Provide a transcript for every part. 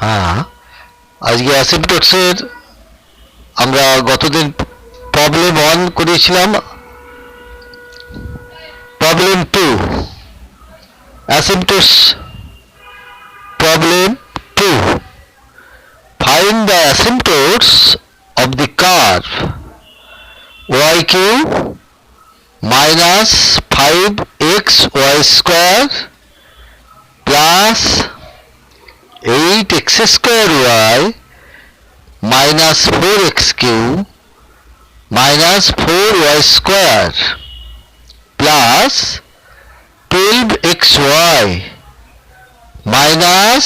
হ্যাঁ, আজকে অ্যাসিম্পটক্সের আমরা গতদিন প্রবলেম 1 করেছিলাম, problem 2 asymptotes problem 2 find the asymptotes of the curve yq minus 5xy square plus 8x square y minus 4x cube minus 4y square plus 12xy minus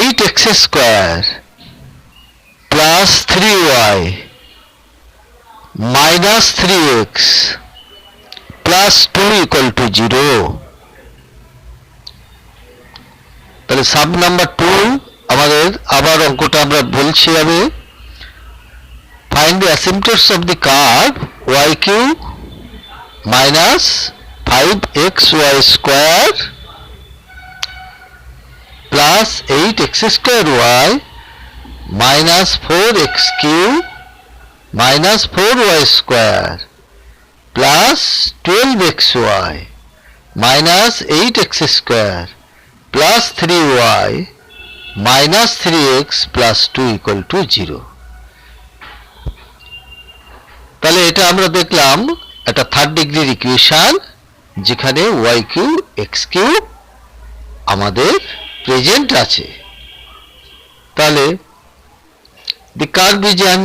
8x square plus 3y minus 3x plus 2 equal to 0. তাহলে sub number 2 আমাদের আবার অঙ্কটা আমরা বলছি আমি, find the asymptotes of the curve yq minus 5xy square plus 8x square y minus 4x cube minus 4y square plus 12xy minus 8x square plus 3y minus 3x plus 2 equal to 0. তাহলে এটা আমরা দেখলাম একটা third ডিগ্রির equation যেখানে y cube x cube আমাদের present আছে। তাহলে the curve is an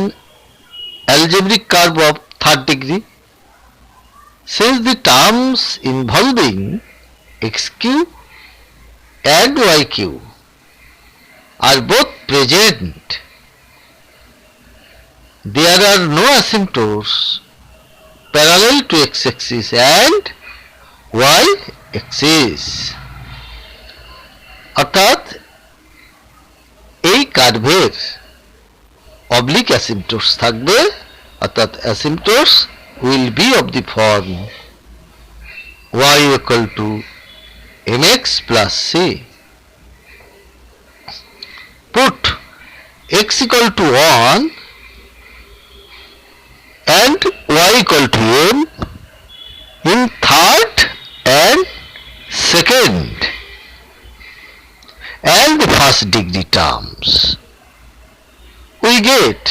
algebraic curve of third degree since the terms involving x cube and y cube are both present, there are no asymptotes parallel to x-axis and y-axis. অর্থাৎ এই কার্ভের oblique অ্যাসিম্পটোটস থাকবে, অর্থাৎ অ্যাসিম্পটোটস will be of the form y equal to mx plus c. Put x equal to 1 and y equal to m in third and second and the first degree terms. We get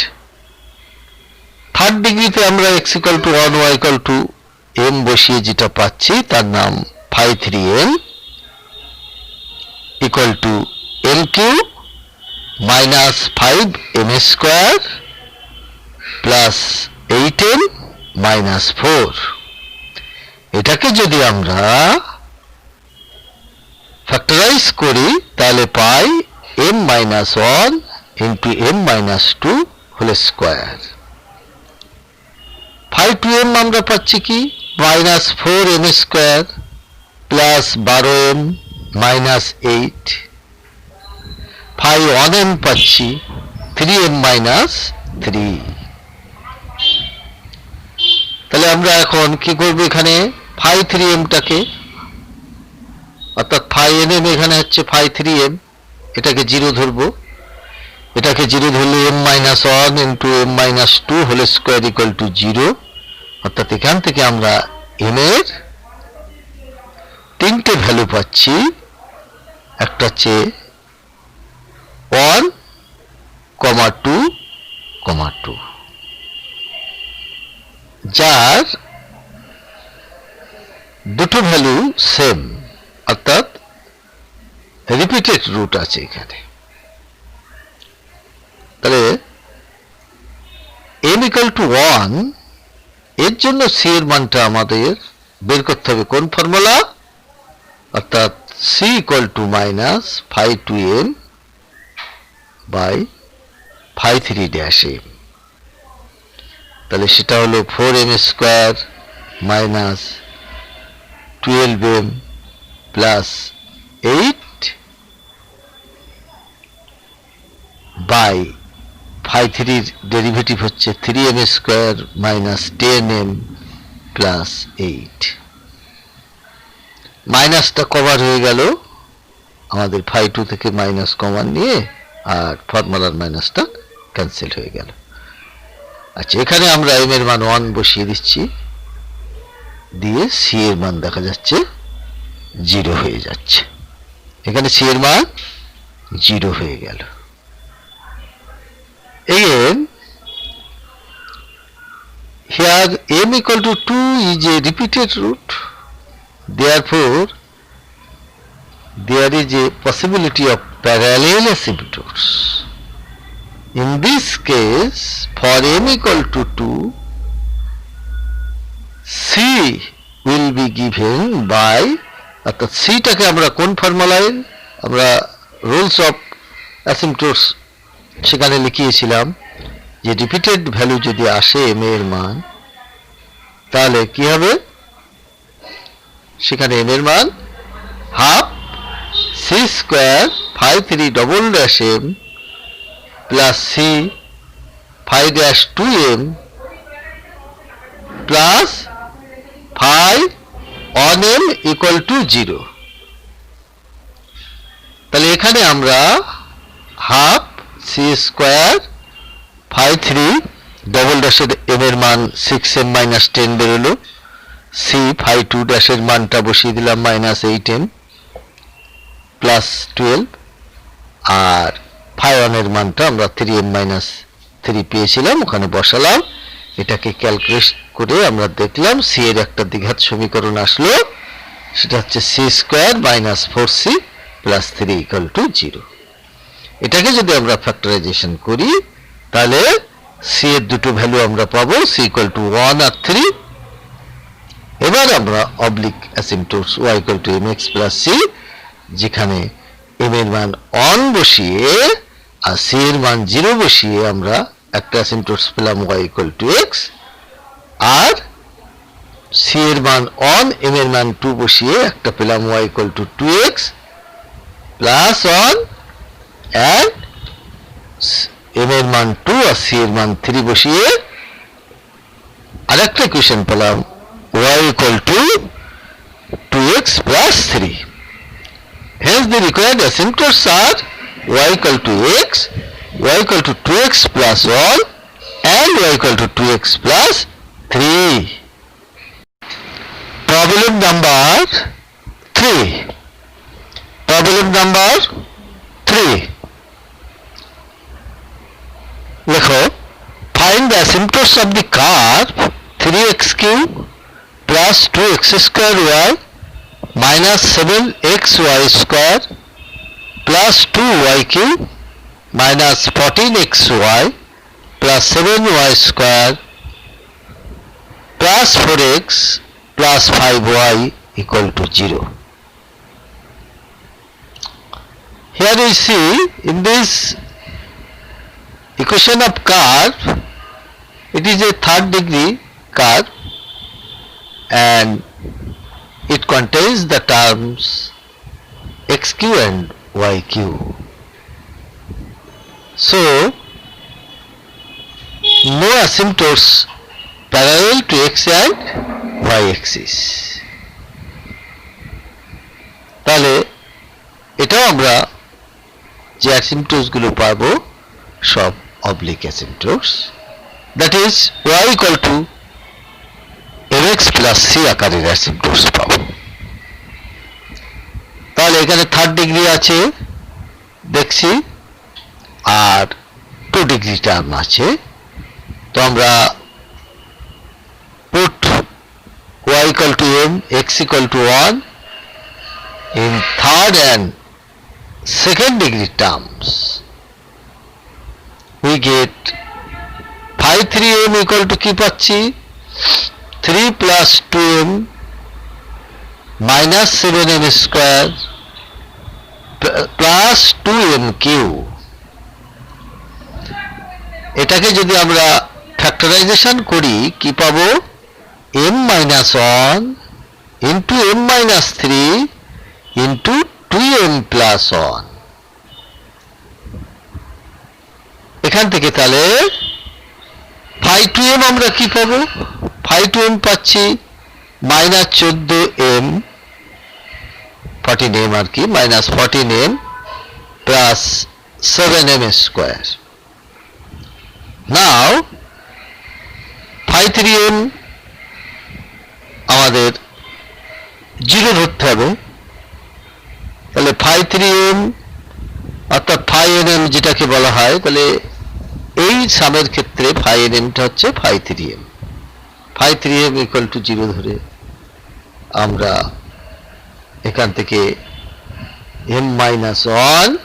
third ডিগ্রিতে আমরা x equal to 1 y equal to m বসিয়ে যেটা পাচ্ছি তার নাম phi 3m equal to m cube minus 5m square plus 8m minus 4. এটাকে যদি আমরা ফ্যাক্টরাইজ করি তাহলে পাই m minus 1 into m minus 2 whole square. 5m আমরা পাচ্ছি কি minus 4m square plus 12m minus 8. 1m পাচ্ছি 3m minus 3. তাহলে আমরা এখন কি করব, এখানে phi 3m টাকে অর্থাৎ phi nm এখানে হচ্ছে phi 3m, এটাকে 0 ধরবো, এটাকে 0 ধরলে m minus 1 into m minus 2 whole square equal to 0. অর্থাৎ এখান থেকে আমরা m এর তিনটে ভ্যালু পাচ্ছি, একটা হচ্ছে 1, 2, 2, যার দুটো ভ্যালু সেম, অর্থাৎ রিপিটেড রুট আছে এখানে। তাহলে m equal to 1 এর জন্য c এর মানটা আমাদের বের করতে হবে কোন ফর্মুলা, অর্থাৎ c equal to minus phi 2m by phi 3 dash m। তাহলে সেটা হলো 4m square minus 12m plus 8 by phi 3 derivative হচ্ছে 3m square minus 10m plus 8। মাইনাসটা কভার হয়ে গেল, আমাদের phi 2 থেকে মাইনাস কমন নিয়ে আর ফর্মুলার মাইনাসটা ক্যান্সেল হয়ে গেল। আচ্ছা, এখানে আমরা এম এর মান 1 বসিয়ে দিচ্ছি, দিয়ে সি এর মান দেখা যাচ্ছে 0 হয়ে যাচ্ছে। এখানে সি এর মান 0 হয়ে গেল। Again, here m equal to 2 is a repeated root, therefore there is a possibility of parallel asymptotes. In this case, for m equal to 2, c will be given by, অর্থাৎ c টাকে আমরা কোন ফর্মুলায় আমরা rules of অ্যাসিম্পটোটস সেখানে লিখিয়েছিলাম যে repeated value যদি আসে M এর মান, তাহলে কি হবে, সেখানে এম এর মান half C square 5 3 m plus C 5 2m plus 5 1m equal to 0। তাহলে এখানে আমরা হাফ সি স্কোয়ার 5 3 m এর মান 6m মাইনাস 10 বেরোলো, সি 5 2 এর মানটা বসিয়ে দিলাম মাইনাস 8m প্লাস 12, আর 5 1 এর মানটা আমরা 3m মাইনাস 3 পেয়েছিলাম, ওখানে বসালাম। এটাকে ক্যালকুলেট করে আমরা দেখলাম সি এর একটা দ্বিঘাত সমীকরণ আসলো, সেটা হচ্ছে C square minus 4c plus 3 equal to 0। এটাকে যদি আমরা ফ্যাক্টরাইজেশন করি, তাহলে সি এর দুটো ভ্যালু আমরা পাবো, সি ইকুয়াল টু 1 আর 3। এবার আমরা oblique asymptotes y equal to mx plus c, যেখানে m এর মান 1 বসিয়ে আর c এর মান 0 বসিয়ে আমরা একটা অ্যাসিম্পটোটস পেলাম y ইকুয়াল টু x, আর c এর মান 1 m এর মান 2 বসিয়ে একটা পেলাম y equal two 2x plus 1, and m এর মান 2 আর c এর মান 3 বসিয়ে আরেকটা ইকুয়েশন পেলাম y equal two 2x plus 3। Hence the required asymptotes are y equal to x, y equal to 2x plus 1 and y equal to 2x plus 3. Problem number 3. Problem number 3. Lekho, find the asymptotes of the curve 3x cube plus 2x square y minus 7xy square plus 2y cube minus 14xy plus 7y square plus 4x plus 5y equal to 0. Here we see in this equation of curve, it is a third degree curve and it contains the terms xq and yq. So, no asymptotes parallel to x and y axis. তাহলে এটাও আমরা যে অ্যাসিম্পটোটস গুলো পাবো সব oblique asymptotes, that is y equal to mx plus c আকারের অ্যাসিম্পটোটস পাবো। তাহলে এখানে থার্ড ডিগ্রি আছে দেখছি, আর 2 ডিগ্রি টার্ম আছে। তো আমরা put y equal to m, x equal to 1 in third and second degree terms. We get 5 3m equal to কি পাচ্ছি 3 plus 2m minus 7m square plus 2m cube। এটাকে যদি আমরা ফ্যাক্টরাইজেশন করি কি পাবো, m minus 1 into m minus 3 into 2m plus 1। এখান থেকে তাহলে 5 2m আমরা কি পাবো, 5 2m পাচ্ছি মাইনাস 14m 14m আর কি minus 14m plus 7m square. Now phi 3m আমাদের 0 ধরতে হবে, তাহলে phi 3m অর্থাৎ phi nm যেটাকে বলা হয়, তাহলে এই সামের ক্ষেত্রে phi nm টা হচ্ছে phi 3m। phi 3m equal to 0 ধরে আমরা এখান থেকে m minus 1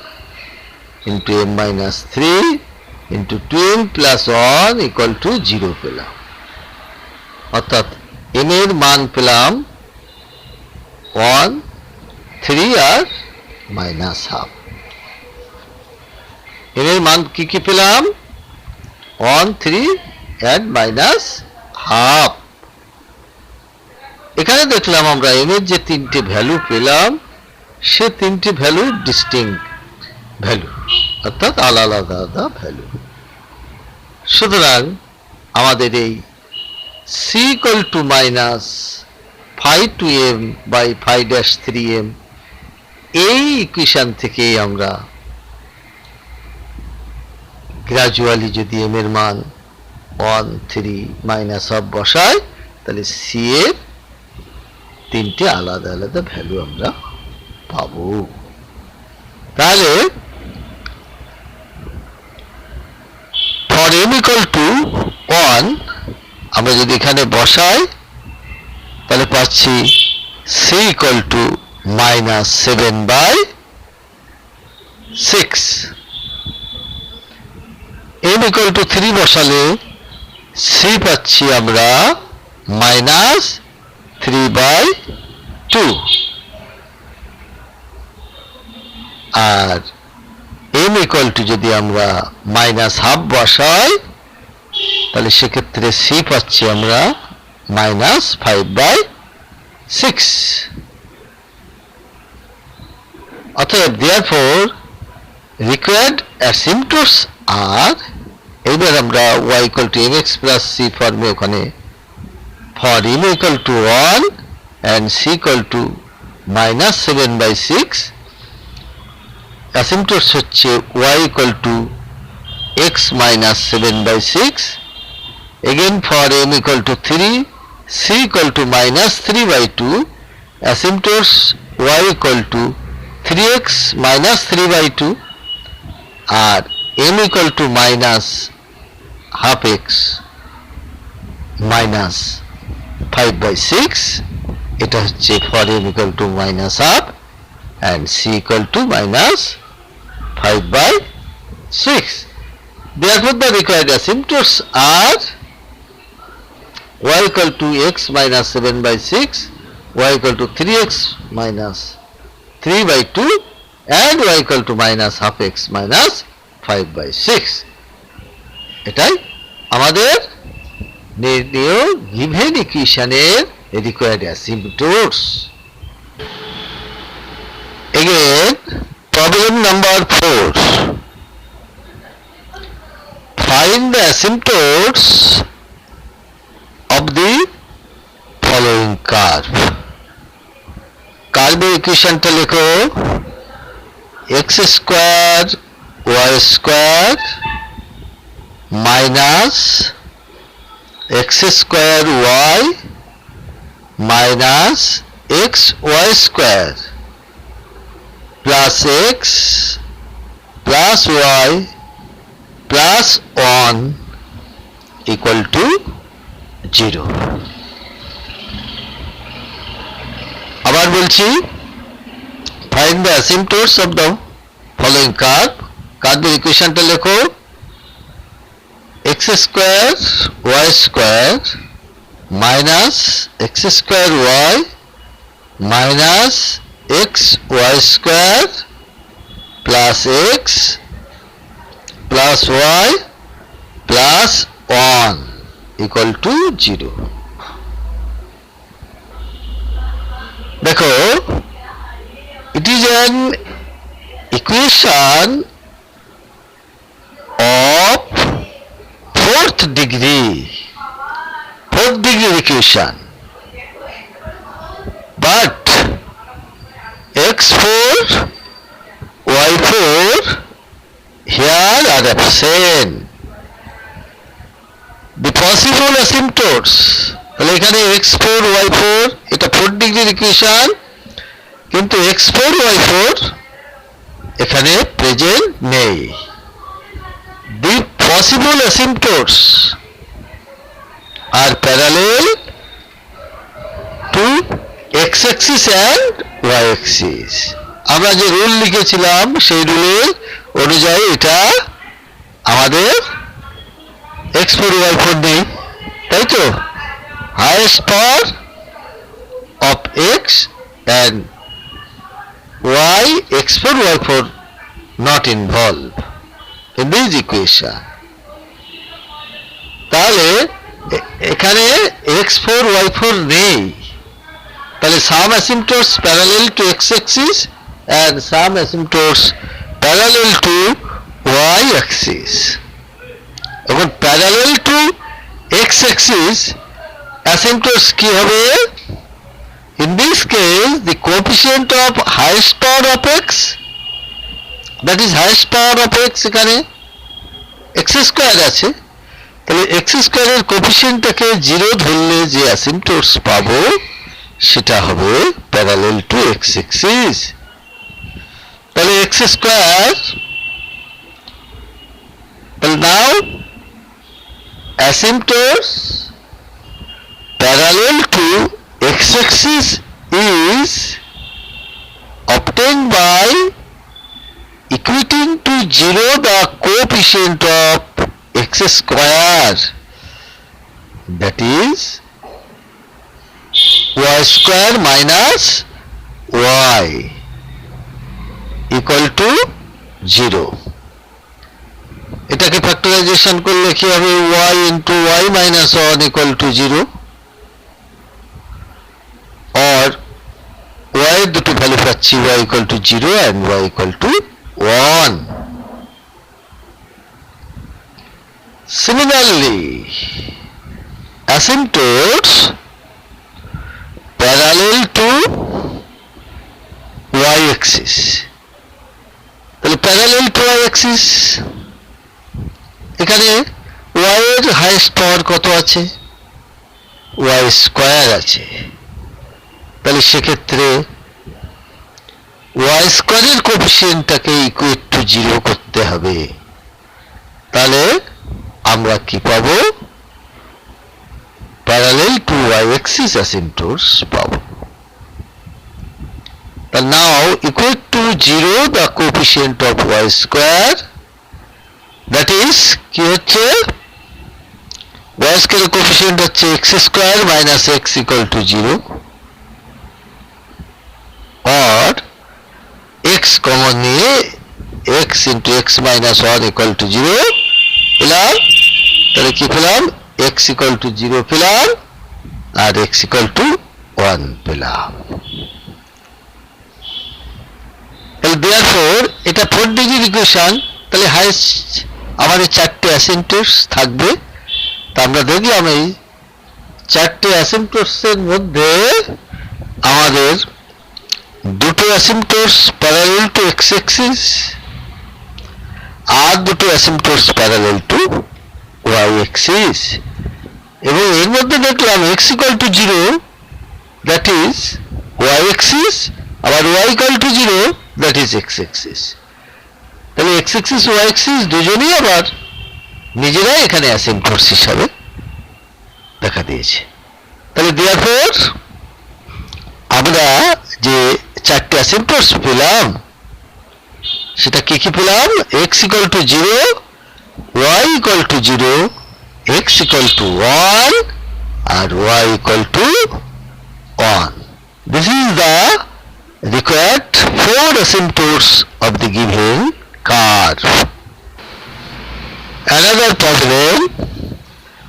into m minus 3 into 2m plus 1 equal to 0 পেলাম, অর্থাৎ m এর মান পেলাম 1, 3 আর মাইনাস হাফ। m এর মান কি কি পেলাম? 1, 3 and মাইনাস হাফ। এখানে দেখলাম আমরা m এর যে তিনটে ভ্যালু পেলাম, সে তিনটে ভ্যালু ডিস্টিংক্ট ভ্যালু, অর্থাৎ আলাদা আলাদা ভ্যালু। সুতরাং আমাদের এই c equal to minus phi 2m by phi dash 3m এই ইকুয়েশন থেকে আমরা গ্রাজুয়ালি যদি m এর মান 1, 3 মাইনাস হাফ বসাই, তাহলে c এর তিনটে আলাদা আলাদা ভ্যালু আমরা পাবো। তাহলে for m equal to 1 আমরা যদি এখানে বসাই, তাহলে পাচ্ছি c equal to minus 7 by 6। m equal to 3 বসালে c পাচ্ছি আমরা minus 3 by 2, R m equal to যদি আমরা মাইনাস হাফ বসাই, তাহলে সেক্ষেত্রে c পাচ্ছি আমরা minus 5 by 6। অতএব therefore required asymptotes are, এবার আমরা y equal to mx plus c ফর্মে ওখানে for m equal to 1 and c equal to minus 7 by 6, asymptotes হচ্ছে y equal to x minus 7 by 6, again for m equal to 3, c equal to minus 3 by 2, asymptotes y equal to 3x minus 3 by 2 R m equal to minus half x minus 5 by 6, এটা হচ্ছে for m equal to minus half and c equal to minus 5 by 6. Therefore the required asymptotes are y equal to x minus 7 by 6, y equal to 3x minus 3 by 2 and y equal to minus half x minus 5 by 6. এটাই আমাদের নির্ণেয় given ইকুয়েশনের required asymptotes. Again, problem number 4. Find the asymptotes of the following curve. Curve equation টা লেখো x square y square minus x square y minus x y square plus x plus y plus 1 equal to 0. আবার বলছি, find the asymptotes of the following curve. কার্ভের ইকুয়েশনটা লেখো x square y square minus x square y minus x y square plus x plus y plus 1 equal to 0. দেখো, it is an equation of fourth degree equation, but x4 y4 are absent. The possible asymptotes, তাহলে এখানে x4 y4 এটা 4 ডিগ্রির equation, কিন্তু x4 y4 এখানে present নেই। The possible asymptotes are parallel to x-axis and y-axis. আমরা যে rule লিখেছিলাম সেই রুলের অনুযায়ী এটা আমাদের x4 y4 নেই, তাই তো? highest power of x and y, x4 y4 not involved in this equation. তাহলে এখানে x4 y4 নেই, তাহলে some asymptotes parallel to x-axis and some asymptotes parallel to y-axis. এখন parallel to x-axis asymptotes কি হবে? In this case the coefficient of highest power of x, that is highest power of x, এখানে x square আছে, তাহলে x স্কয়ারের কোএফিসিয়েন্টটাকে 0 ধরলে যে অ্যাসিম্পটোটস পাবো সেটা হবে প্যারালাল টু x অ্যাক্সিস। তাহলে x স্কয়ার, তাহলে নাও অ্যাসিম্পটোটস parallel to x-axis is obtained by equating to 0 the coefficient of x square, that is y square minus y equal to 0. এটাকে ফ্যাক্টরাইজেশন করলে কি হবে? y into y minus 1 equal to 0, or y এর দুটো value পাচ্ছি, y equal to 0 and y equal to 1. Similarly, asymptotes parallel to y-axis, তাহলে parallel to y-axis এখানে y এর হাইয়েস্ট পাওয়ার কত আছে? y স্কয়ার আছে, তাহলে সেক্ষেত্রে y স্কয়ারের কোএফিসিয়েন্টটাকে ইকুয়েট টু 0 করতে হবে। তাহলে আমরা কি পাবো? Parallel to y axis asymptotes পাবো। তাহলে নাও equate two 0 the coefficient of y square, that is কি হচ্ছে? y স্কয়ারের কোএফিসিয়েন্ট হচ্ছে x square minus x equal to 0, or x common নিয়ে x into x minus 1 equal to 0 পেলাম, তাহলে কি পেলাম? x equal to 0 পেলাম আর x equal to 1 পেলাম। তাহলে therefore এটা 4 ডিগ্রির ইকুয়েশন, তাহলে হাইয়েস্ট আমাদের চারটে অ্যাসিম্পটোটস থাকবে। তা আমরা দেখলাম এই চারটে অ্যাসিম্পটোটস এর মধ্যে আমাদের দুটো asymptotes parallel two x Axis আর দুটো asymptotes parallel two y Axis, এবং এর মধ্যে দেখলাম x equal to 0 that is y Axis, আবার y equal to 0 that is x Axis. তাহলে x অ্যাক্সিস y অ্যাক্সিস দুজনেই আবার নিজেরাই এখানে অ্যাসিম্পটোটস হিসাবে দেখা দিয়েছে। তাহলে therefore আমরা যে চারটে অ্যাসিম্পটোটস পেলাম সেটা কি কি পেলাম? x equal to 0, y equal to 0, x equal to 1 R y equal to 1. This is the required 4 asymptotes of the given curve. Another problem,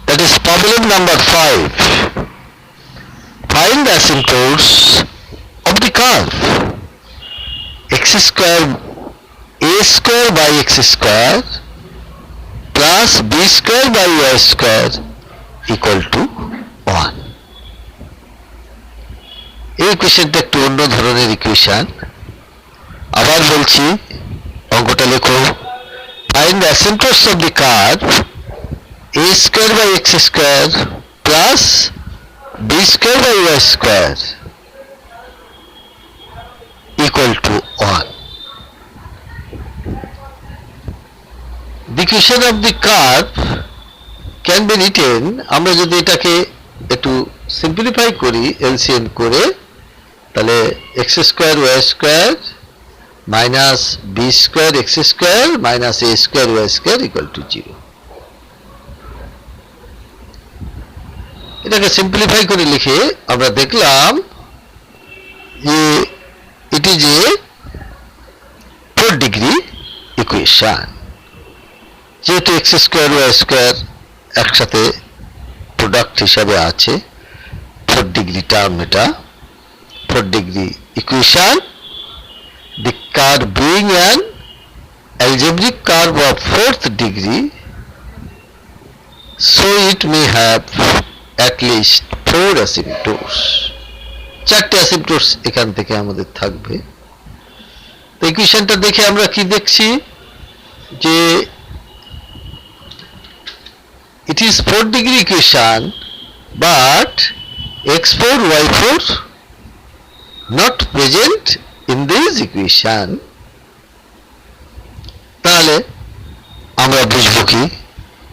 that is problem number 5. Find the asymptotes of the curve x square a square by x square plus b square by y square equal to 1. এই ইকুয়েশনটা একটু অন্য ধরনের equation. আবার বলছি, অঙ্কটা লেখো। find the asymptotes of the curve a square by x square plus b square by y square equal to 1. The equation of the curve can be written, আমরা যদি এটাকে একটু সিম্পলিফাই করি এলসিএম করে, তাহলে x square y square minus B square X square minus A square Y square equal to 0। এটাকে simplify করে লিখে আমরা দেখলাম যে it is a 4 degree equation. যেহেতু এক্স স্কয়ার ওয়াই স্কয়ার একসাথে প্রোডাক্ট হিসাবে আছে, 4 ডিগ্রি টার্ম, এটা 4 degree equation. The curve being an algebraic curve of 4th degree, so it may have at least 4 asymptotes. 4টে asymptotes এখান থেকে আমাদের থাকবে। তো ইকুয়েশনটা দেখে আমরা কি দেখছি যে it is 4 degree equation but x4 y4 not present in this equation। তাহলে আমরা বুঝবো কি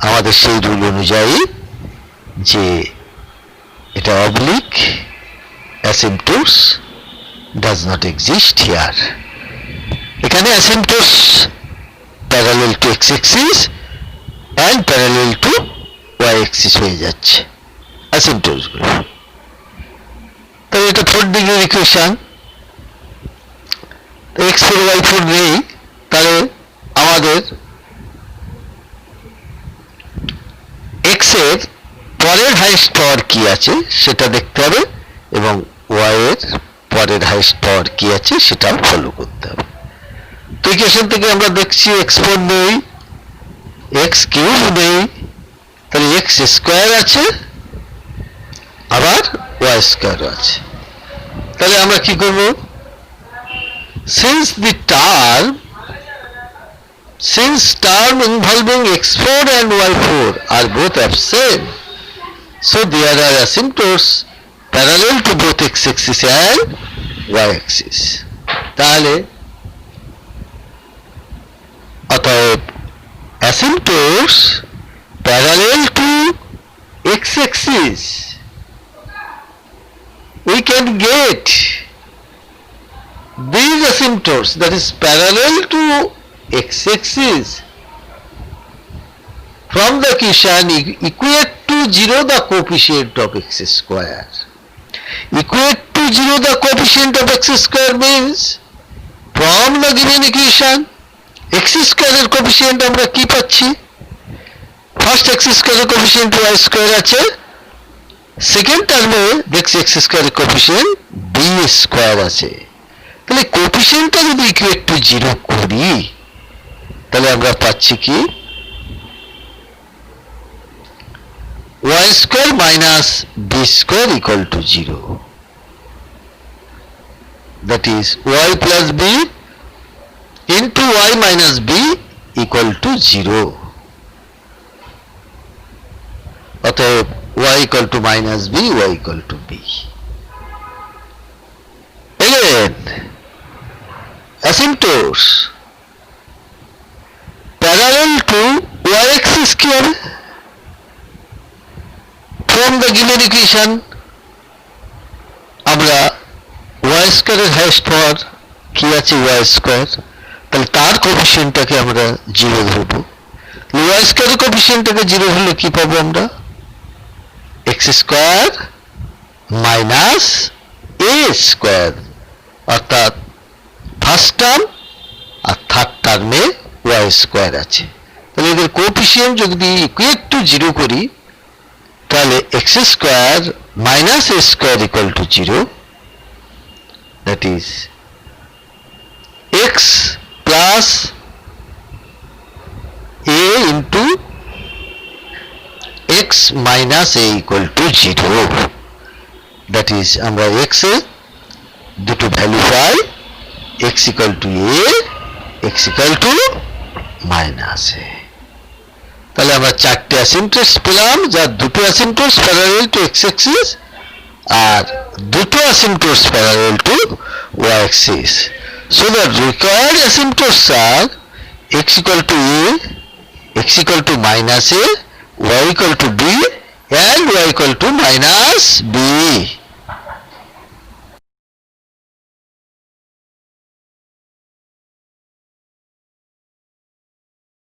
আমাদের সেই রুল অনুযায়ী যে এটা oblique asymptotes does not exist here। এখানে asymptotes parallel to x axis and parallel to y axis হয়ে যাচ্ছে asymptotes গুলো। তাহলে এটা 4 ডিগ্রি ইকুয়েশন, x4 y4 নেই, তাহলে আমাদের x এর পরের হাইয়েস্ট পাওয়ার কি আছে সেটা দেখতে হবে এবং y এর পরের হাইয়েস্ট পাওয়ার কি আছে সেটাও ফলো করতে হবে। তো ইকুয়েশন থেকে আমরা দেখছি x4 নেই, x কিউব নেই, তাহলে x স্কয়ার আছে আবার y স্কয়ার আছে। তাহলে আমরা কি করব, since term involving x4 and y4 are both absent, so there are asymptotes parallel to both x axis and y axis। তাহলে অতএব asymptotes parallel to x axis we can get these asymptotes, that is parallel to x axis, from the equation equate to 0 the coefficient of x square। Equate to 0 the coefficient of x square means from the given equation x square এর coefficient আমরা কি পাচ্ছি, first x square এর coefficient y square আছে, second টার্মে দেখছি x square এর coefficient b square আছে। তাহলে কোএফিসিয়েন্টটা যদি ইকুয়েট টু 0 করি তাহলে আমরা পাচ্ছি কি y square minus b square equal to 0, that is y plus b into y minus b equal to 0। অতএব y equal to minus b, y equal to b। Again, asymptotes parallel to y axis কি হবে, from the given equation আমরা y square এর highest পাওয়ার কি আছে y square, তাহলে তার কোএফিসিয়েন্টটাকে আমরা 0 ধরব। y স্কয়ার এর কোএফিসিয়েন্টটাকে 0 হলে কি পাবো আমরা, x square minus a square, অর্থাৎ ফার্স্ট টার্ম আর থার্ড টার্মে y স্কয়ার আছে। তাহলে এদের কোএফিসিয়েন্ট যদি ইকুয়েট টু 0 করি তাহলে x square minus a square equal to 0, that is x plus a into x minus a equal to 0, that is আমরা x এর দুটো ভ্যালু পাই, x equal to a, x equal to minus a. তাহলে আমরা চারটে asymptotes পেলাম, যার দুটো asymptotes parallel to x axis আর দুটো asymptotes parallel to y axis. So the required asymptotes are x equal to a, x equal to minus a, y equal to b and y equal to minus b.